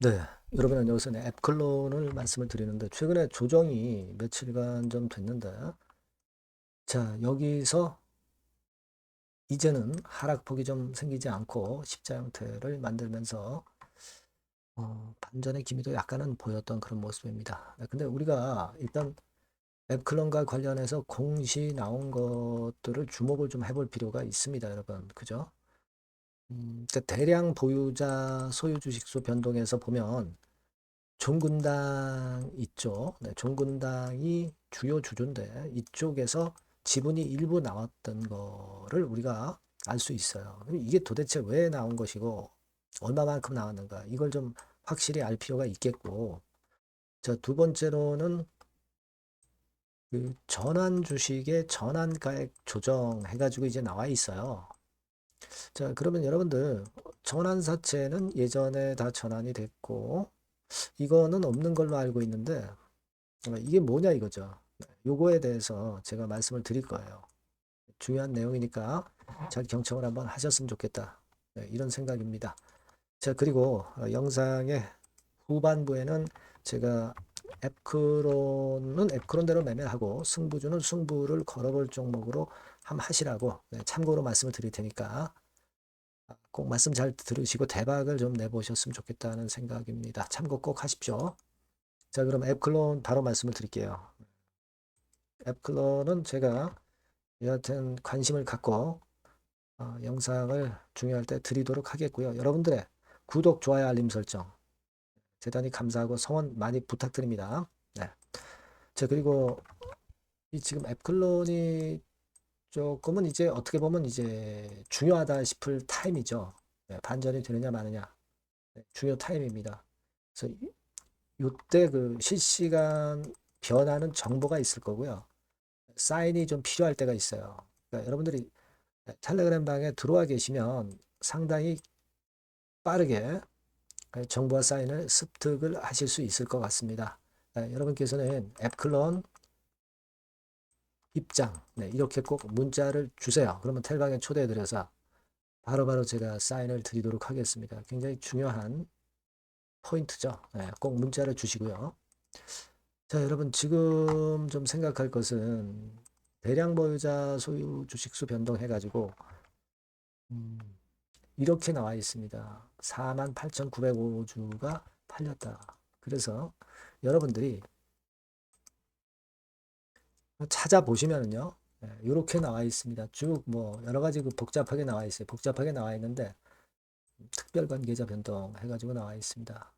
네, 여러분 안녕하세요. 네, 앱클론을 말씀을 드리는데 최근에 조정이 며칠간 좀 됐는데 자 여기서 이제는 하락폭이 좀 생기지 않고 십자 형태를 만들면서 반전의 기미도 약간은 보였던 그런 모습입니다. 네, 근데 우리가 일단 앱클론과 관련해서 공시 나온 것들을 주목을 좀 해볼 필요가 있습니다, 여러분. 그죠? 그러니까 대량 보유자 소유 주식수 변동에서 보면 종군당 있죠. 네, 종군당이 주요 주주인데 이쪽에서 지분이 일부 나왔던 거를 우리가 알 수 있어요. 그럼 이게 도대체 왜 나온 것이고 얼마만큼 나왔는가 이걸 좀 확실히 알 필요가 있겠고 자, 두 번째로는 그 전환 주식의 전환가액 조정해가지고 이제 나와 있어요. 자, 그러면 여러분들 전환사채는 예전에 다 전환이 됐고 이거는 없는 걸로 알고 있는데 이게 뭐냐 이거죠. 네, 요거에 대해서 제가 말씀을 드릴 거예요. 중요한 내용이니까 잘 경청을 한번 하셨으면 좋겠다. 네, 이런 생각입니다. 자, 그리고 영상의 후반부에는 제가 앱크론은 앱크론대로 매매하고 승부주는 승부를 걸어볼 종목으로 한번 하시라고 네, 참고로 말씀을 드릴 테니까 꼭 말씀 잘 들으시고 대박을 좀 내보셨으면 좋겠다는 생각입니다. 참고 꼭 하십시오. 자, 그럼 앱클론 바로 말씀을 드릴게요. 앱클론은 제가 여하튼 관심을 갖고 영상을 중요할 때 드리도록 하겠고요. 여러분들의 구독, 좋아요, 알림 설정 대단히 감사하고 성원 많이 부탁드립니다. 네. 자, 그리고 이 지금 앱클론이 조금은 이제 어떻게 보면 이제 중요하다 싶을 타임이죠. 네, 반전이 되느냐 마느냐. 네, 중요 타임입니다. 그래서 이때 그 실시간 변하는 정보가 있을 거고요. 사인이 좀 필요할 때가 있어요. 그러니까 여러분들이 텔레그램 방에 들어와 계시면 상당히 빠르게 정보와 사인을 습득을 하실 수 있을 것 같습니다. 여러분께서는 앱클론 입장 네, 이렇게 꼭 문자를 주세요. 그러면 텔방에 초대해드려서 바로바로 제가 사인을 드리도록 하겠습니다. 굉장히 중요한 포인트죠. 네, 꼭 문자를 주시고요. 자, 여러분 지금 좀 생각할 것은 대량 보유자 소유 주식수 변동해가지고 음, 이렇게 나와 있습니다. 48,905주가 팔렸다. 그래서 여러분들이 찾아보시면은요, 이렇게 나와 있습니다. 쭉 뭐 여러 가지 그 복잡하게 나와 있어요. 복잡하게 나와 있는데 특별 관계자 변동 해가지고 나와 있습니다.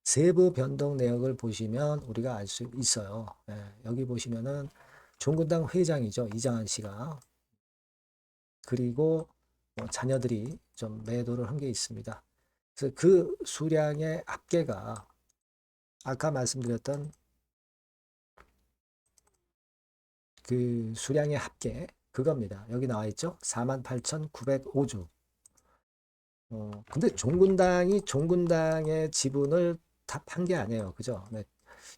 세부 변동 내역을 보시면 우리가 알 수 있어요. 여기 보시면은 종군당 회장이죠. 이장한 씨가. 그리고 뭐 자녀들이 좀 매도를 한 게 있습니다. 그래서 그 수량의 합계가 아까 말씀드렸던 그 수량의 합계 그겁니다. 여기 나와 있죠. 48,905주. 근데 종군당의 지분을 다 판 게 아니에요. 그죠? 네.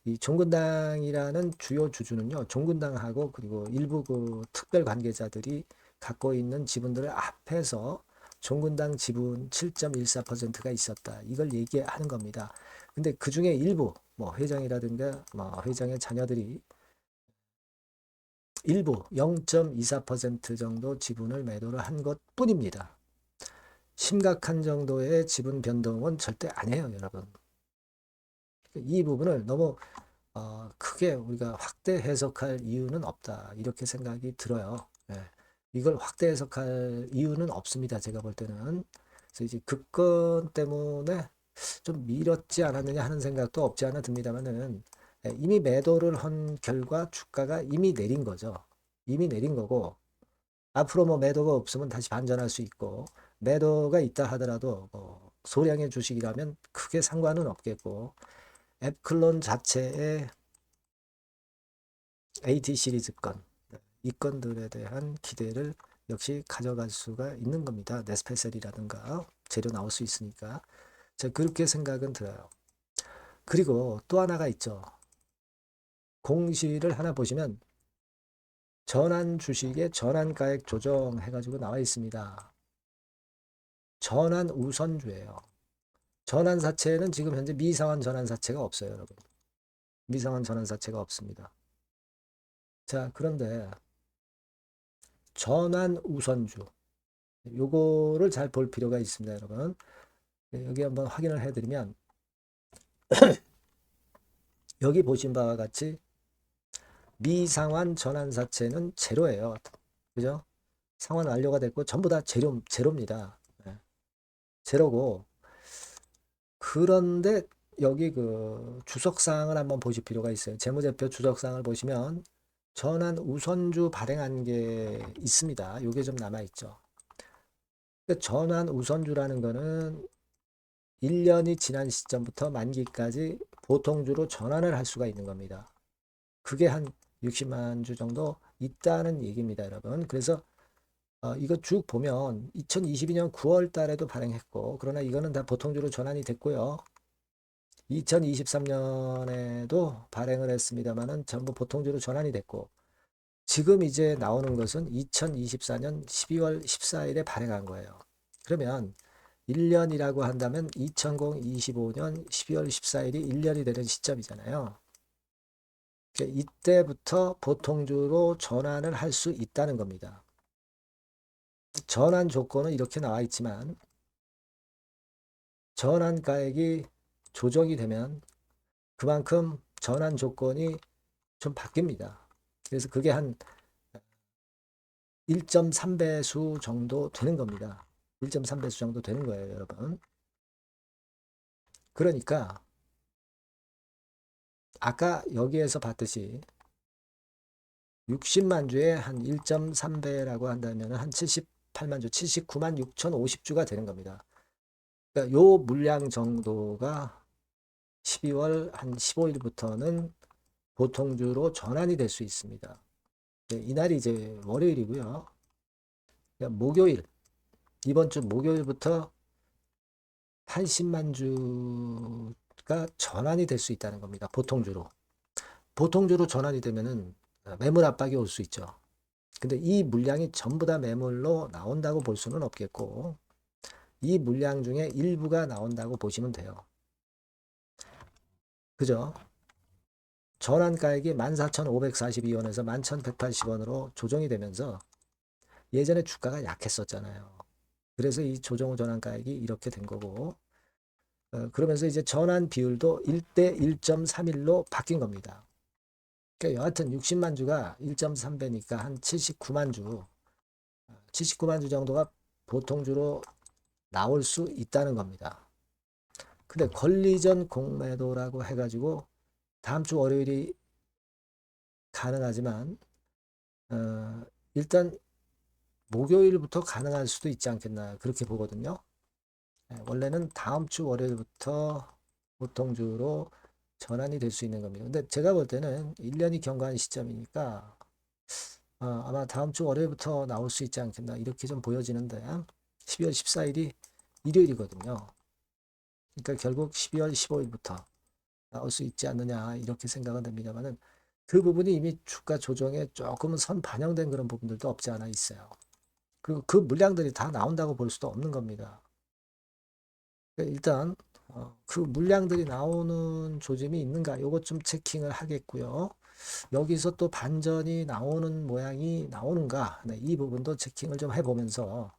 이 종군당이라는 주요 주주는요. 종군당하고 그리고 일부 그 특별 관계자들이 갖고 있는 지분들을 합해서 종군당 지분 7.14%가 있었다. 이걸 얘기하는 겁니다. 근데 그 중에 일부 뭐 회장이라든가 뭐 회장의 자녀들이 일부 0.24% 정도 지분을 매도를 한 것뿐입니다. 심각한 정도의 지분 변동은 절대 아니에요, 여러분. 이 부분을 너무 크게 우리가 확대 해석할 이유는 없다. 이렇게 생각이 들어요. 예. 이걸 확대 해석할 이유는 없습니다. 제가 볼 때는. 그래서 이제 급건 때문에 좀 미뤘지 않았느냐 하는 생각도 없지 않아 듭니다만은 이미 매도를 한 결과 주가가 이미 내린 거죠. 이미 내린 거고 앞으로 뭐 매도가 없으면 다시 반전할 수 있고 매도가 있다 하더라도 뭐 소량의 주식이라면 크게 상관은 없겠고 앱클론 자체의 AT 시리즈 건, 이 건들에 대한 기대를 역시 가져갈 수가 있는 겁니다. 네스페셀이라든가 재료 나올 수 있으니까. 제가 그렇게 생각은 들어요. 그리고 또 하나가 있죠. 공시를 하나 보시면 전환 주식의 전환가액 조정 해가지고 나와 있습니다. 전환 우선주예요. 전환사채는 지금 현재 미상환 전환사채가 없어요, 여러분. 미상환 전환사채가 없습니다. 자, 그런데 전환 우선주. 요거를 잘 볼 필요가 있습니다, 여러분. 여기 한번 확인을 해드리면 여기 보신 바와 같이 미상환 전환사채는 제로예요. 그죠? 상환 완료가 됐고 전부 다 제로입니다. 네. 제로고 그런데 여기 그 주석사항을 한번 보실 필요가 있어요. 재무제표 주석사항을 보시면 전환 우선주 발행한 게 있습니다. 요게 좀 남아있죠. 전환 우선주라는 거는 1년이 지난 시점부터 만기까지 보통주로 전환을 할 수가 있는 겁니다. 그게 한 60만 주 정도 있다는 얘기입니다, 여러분. 그래서 이거 쭉 보면 2022년 9월 달에도 발행했고, 그러나 이거는 다 보통주로 전환이 됐고요. 2023년에도 발행을 했습니다만은 전부 보통주로 전환이 됐고, 지금 이제 나오는 것은 2024년 12월 14일에 발행한 거예요. 그러면 1년이라고 한다면 2025년 12월 14일이 1년이 되는 시점이잖아요. 이때부터 보통주로 전환을 할 수 있다는 겁니다. 전환 조건은 이렇게 나와 있지만 전환가액이 조정이 되면 그만큼 전환 조건이 좀 바뀝니다. 그래서 그게 한 1.3배수 정도 되는 겁니다. 1.3배수 정도 되는 거예요, 여러분. 그러니까 아까 여기에서 봤듯이 60만 주에 한 1.3배라고 한다면 한 78만 주, 79만 6,050주가 되는 겁니다. 그러니까 요 물량 정도가 12월 한 15일부터는 보통주로 전환이 될 수 있습니다. 이날이 이제 월요일이고요. 그러니까 목요일, 이번 주 목요일부터 80만 주가 전환이 될 수 있다는 겁니다. 보통주로. 보통주로 전환이 되면은 매물 압박이 올 수 있죠. 근데 이 물량이 전부 다 매물로 나온다고 볼 수는 없겠고, 이 물량 중에 일부가 나온다고 보시면 돼요. 그죠? 전환가액이 14,542원에서 11,180원으로 조정이 되면서 예전에 주가가 약했었잖아요. 그래서 이 조정 후 전환가액이 이렇게 된 거고, 그러면서 이제 전환 비율도 1대 1.31로 바뀐 겁니다. 그러니까 여하튼 60만 주가 1.3배니까 한 79만 주, 79만 주 정도가 보통주로 나올 수 있다는 겁니다. 근데 권리전 공매도라고 해가지고 다음 주 월요일이 가능하지만 일단 목요일부터 가능할 수도 있지 않겠나 그렇게 보거든요. 원래는 다음 주 월요일부터 보통주로 전환이 될 수 있는 겁니다. 근데 제가 볼 때는 1년이 경과한 시점이니까 아마 다음 주 월요일부터 나올 수 있지 않겠나 이렇게 좀 보여지는데 12월 14일이 일요일이거든요. 그러니까 결국 12월 15일부터 나올 수 있지 않느냐 이렇게 생각은 됩니다만은 그 부분이 이미 주가 조정에 조금은 선 반영된 그런 부분들도 없지 않아 있어요. 그리고 그 물량들이 다 나온다고 볼 수도 없는 겁니다. 그러니까 일단 그 물량들이 나오는 조짐이 있는가 요것 좀 체킹을 하겠고요. 여기서 또 반전이 나오는 모양이 나오는가 네, 이 부분도 체킹을 좀 해보면서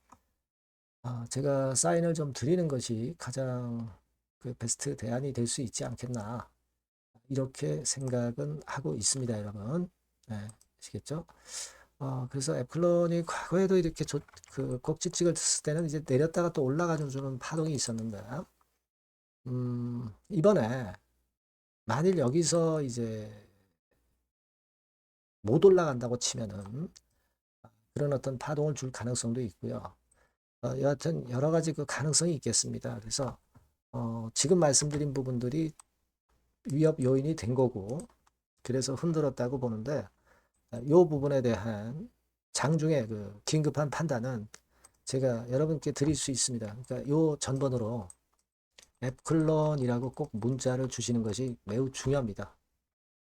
제가 사인을 좀 드리는 것이 가장 그 베스트 대안이 될 수 있지 않겠나 이렇게 생각은 하고 있습니다, 여러분. 네, 아시겠죠? 그래서 애플론이 과거에도 이렇게 그 꼭지찍을 쳤을 때는 이제 내렸다가 또 올라가주는 파동이 있었는데, 이번에 만일 여기서 이제 못 올라간다고 치면은 그런 어떤 파동을 줄 가능성도 있고요. 여하튼 여러 가지 그 가능성이 있겠습니다. 그래서 지금 말씀드린 부분들이 위협 요인이 된 거고, 그래서 흔들었다고 보는데, 이 부분에 대한 장중에 그 긴급한 판단은 제가 여러분께 드릴 수 있습니다. 그러니까 요 전번으로 앱클론이라고 꼭 문자를 주시는 것이 매우 중요합니다.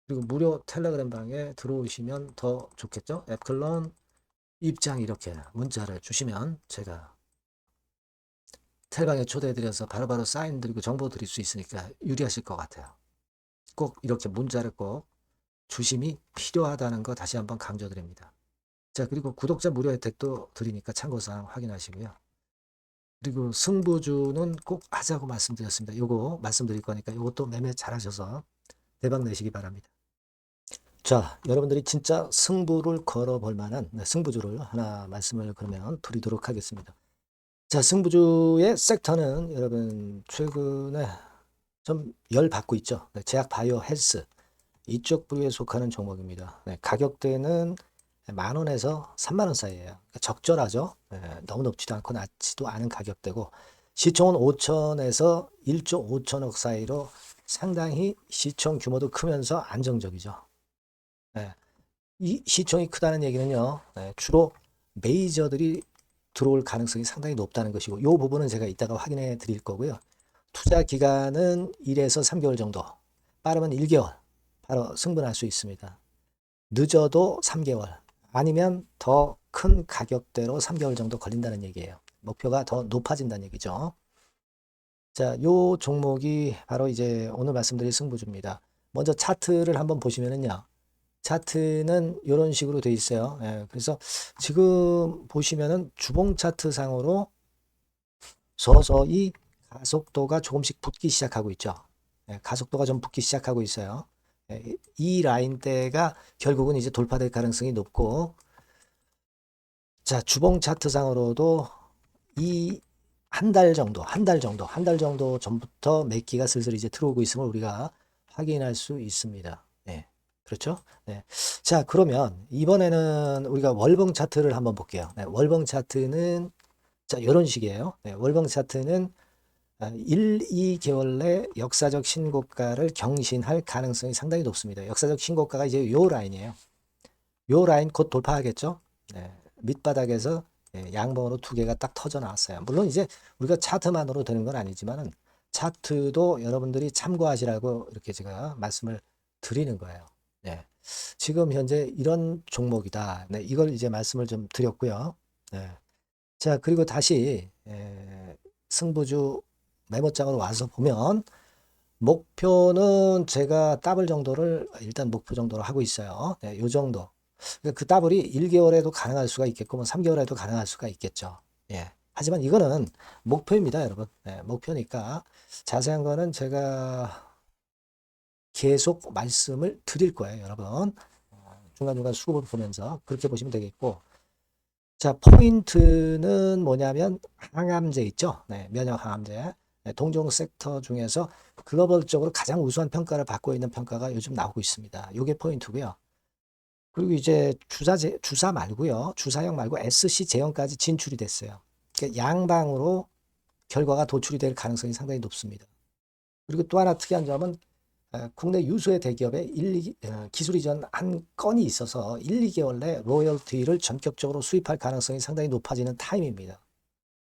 그리고 무료 텔레그램 방에 들어오시면 더 좋겠죠? 앱클론 입장 이렇게 문자를 주시면 제가 텔방에 초대해드려서 바로바로 사인 드리고 정보 드릴 수 있으니까 유리하실 것 같아요. 꼭 이렇게 문자를 꼭 주심이 필요하다는 거 다시 한번 강조드립니다. 자, 그리고 구독자 무료 혜택도 드리니까 참고사항 확인하시고요. 그리고 승부주는 꼭 하자고 말씀드렸습니다. 요거 말씀드릴 거니까 요것도 매매 잘하셔서 대박 내시기 바랍니다. 자, 여러분들이 진짜 승부를 걸어볼 만한 승부주를 하나 말씀을 그러면 드리도록 하겠습니다. 자, 승부주의 섹터는 여러분 최근에 좀 열 받고 있죠. 제약 바이오 헬스 이쪽 부류에 속하는 종목입니다. 가격대는 10,000원에서 30,000원 사이에요. 그러니까 적절하죠. 너무 높지도 않고 낮지도 않은 가격대고 시총은 5천에서 1조 5천억 사이로 상당히 시총 규모도 크면서 안정적이죠. 이 시총이 크다는 얘기는요. 주로 메이저들이 들어올 가능성이 상당히 높다는 것이고 이 부분은 제가 이따가 확인해 드릴 거고요. 투자 기간은 1에서 3개월 정도, 빠르면 1개월 바로 승분할 수 있습니다. 늦어도 3개월 아니면 더 큰 가격대로 3개월 정도 걸린다는 얘기예요. 목표가 더 높아진다는 얘기죠. 자, 요 종목이 바로 이제 오늘 말씀드릴 승부주입니다. 먼저 차트를 한번 보시면은요. 차트는 이런 식으로 돼 있어요. 그래서 지금 보시면은 주봉 차트 상으로 서서히 가속도가 조금씩 붙기 시작하고 있죠. 가속도가 좀 붙기 시작하고 있어요. 이 라인대가 결국은 이제 돌파될 가능성이 높고, 자, 주봉 차트상으로도 이 한 달 정도 전부터 매기가 슬슬 이제 들어오고 있음을 우리가 확인할 수 있습니다. 그렇죠? 자, 그러면 이번에는 우리가 월봉 차트를 한번 볼게요. 월봉 차트는 자, 이런 식이에요. 월봉 차트는 1, 2개월 내 역사적 신고가를 경신할 가능성이 상당히 높습니다. 역사적 신고가가 이제 요 라인이에요. 요 라인 곧 돌파하겠죠? 밑바닥에서 양봉으로 두 개가 딱 터져 나왔어요. 물론 이제 우리가 차트만으로 되는 건 아니지만은 차트도 여러분들이 참고하시라고 이렇게 제가 말씀을 드리는 거예요. 지금 현재 이런 종목이다. 이걸 이제 말씀을 좀 드렸고요. 자, 그리고 다시 승부주 메모장으로 와서 보면 목표는 제가 더블 정도를 일단 목표 정도로 하고 있어요. 요 정도. 그러니까 그 더블이 1개월에도 가능할 수가 있겠고 뭐 3개월에도 가능할 수가 있겠죠. 하지만 이거는 목표입니다, 여러분. 목표니까 자세한 거는 제가 계속 말씀을 드릴 거예요, 여러분. 중간중간 수급을 보면서 그렇게 보시면 되겠고. 자, 포인트는 뭐냐면 항암제 있죠. 면역 항암제. 동종 섹터 중에서 글로벌적으로 가장 우수한 평가를 받고 있는 평가가 요즘 나오고 있습니다. 이게 포인트고요. 그리고 이제 주사 말고요. 주사형 말고 SC 제형까지 진출이 됐어요. 그러니까 양방으로 결과가 도출이 될 가능성이 상당히 높습니다. 그리고 또 하나 특이한 점은 국내 유수의 대기업에 기술 이전 한 건이 있어서 1, 2개월 내 로열티를 전격적으로 수입할 가능성이 상당히 높아지는 타임입니다.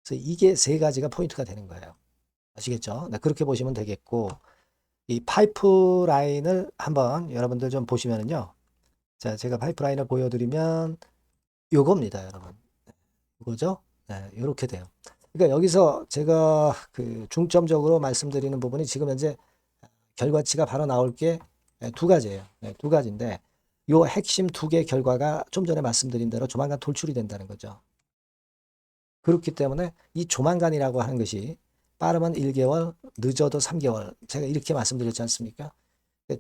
그래서 이게 세 가지가 포인트가 되는 거예요. 아시겠죠? 그렇게 보시면 되겠고, 이 파이프라인을 한번 여러분들 좀 보시면은요. 자, 제가 파이프라인을 보여드리면 요겁니다, 여러분. 이거죠? 이렇게 돼요. 그러니까 여기서 제가 그 중점적으로 말씀드리는 부분이 지금 현재 결과치가 바로 나올 게 두 가지예요. 두 가지인데 요 핵심 두 개 결과가 좀 전에 말씀드린 대로 조만간 돌출이 된다는 거죠. 그렇기 때문에 이 조만간이라고 하는 것이 빠르면 1개월, 늦어도 3개월. 제가 이렇게 말씀드렸지 않습니까?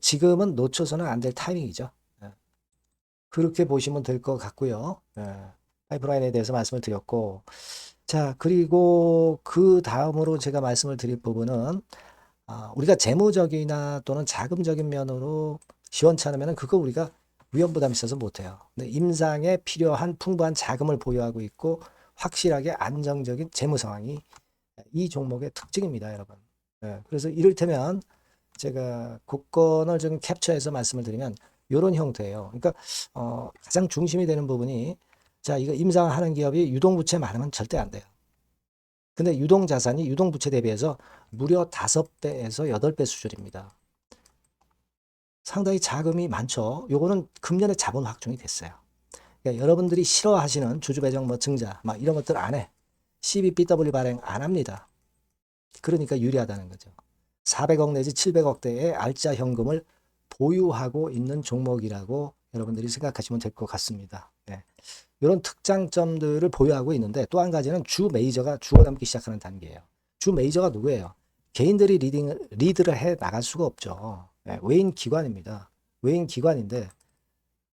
지금은 놓쳐서는 안 될 타이밍이죠. 그렇게 보시면 될 것 같고요. 파이프라인에 대해서 말씀을 드렸고, 자, 그리고 그 다음으로 제가 말씀을 드릴 부분은 우리가 재무적이나 또는 자금적인 면으로 시원찮으면 그거 우리가 위험부담이 있어서 못해요. 근데 임상에 필요한 풍부한 자금을 보유하고 있고 확실하게 안정적인 재무 상황이 이 종목의 특징입니다, 여러분. 그래서 이를테면 제가 국권을 좀 캡처해서 말씀을 드리면 이런 형태예요. 그러니까 가장 중심이 되는 부분이 자, 이거 임상하는 기업이 유동부채 많으면 절대 안 돼요. 근데 유동자산이 유동부채 대비해서 무려 5배에서 8배 수준입니다. 상당히 자금이 많죠. 요거는 금년에 자본 확충이 됐어요. 그러니까 여러분들이 싫어하시는 주주배정 뭐 증자 막 이런 것들 안 해. CBBW 발행 안 합니다. 그러니까 유리하다는 거죠. 400억 내지 700억대의 알짜 현금을 보유하고 있는 종목이라고 여러분들이 생각하시면 될 것 같습니다. 네. 이런 특장점들을 보유하고 있는데 또 한 가지는 주 메이저가 죽어남기 시작하는 단계예요. 주 메이저가 누구예요? 개인들이 리드를 해 나갈 수가 없죠. 네. 외인 기관입니다. 외인 기관인데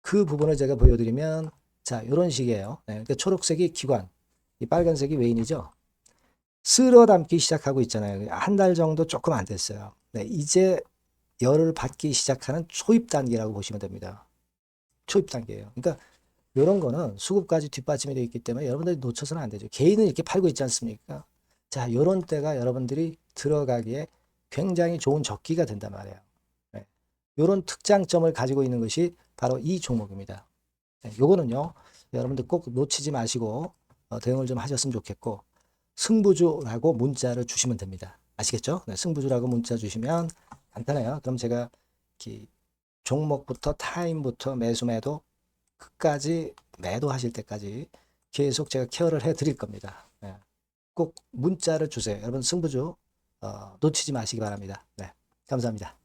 그 부분을 제가 보여드리면 자 이런 식이에요. 네. 그러니까 초록색이 기관, 이 빨간색이 외인이죠. 쓸어 담기 시작하고 있잖아요. 한 달 정도 조금 안 됐어요. 네, 이제 열을 받기 시작하는 초입 단계라고 보시면 됩니다. 초입 단계예요. 그러니까 이런 거는 수급까지 뒷받침이 되어 있기 때문에 여러분들이 놓쳐서는 안 되죠. 개인은 이렇게 팔고 있지 않습니까? 자, 이런 때가 여러분들이 들어가기에 굉장히 좋은 적기가 된단 말이에요. 네. 이런 특장점을 가지고 있는 것이 바로 이 종목입니다. 네, 요거는요, 여러분들 꼭 놓치지 마시고 대응을 좀 하셨으면 좋겠고, 승부주라고 문자를 주시면 됩니다. 아시겠죠? 네, 승부주라고 문자 주시면 간단해요. 그럼 제가 이렇게 종목부터 타임부터 매수 매도 끝까지 매도하실 때까지 계속 제가 케어를 해 드릴 겁니다. 네, 꼭 문자를 주세요. 여러분 승부주 놓치지 마시기 바랍니다. 네, 감사합니다.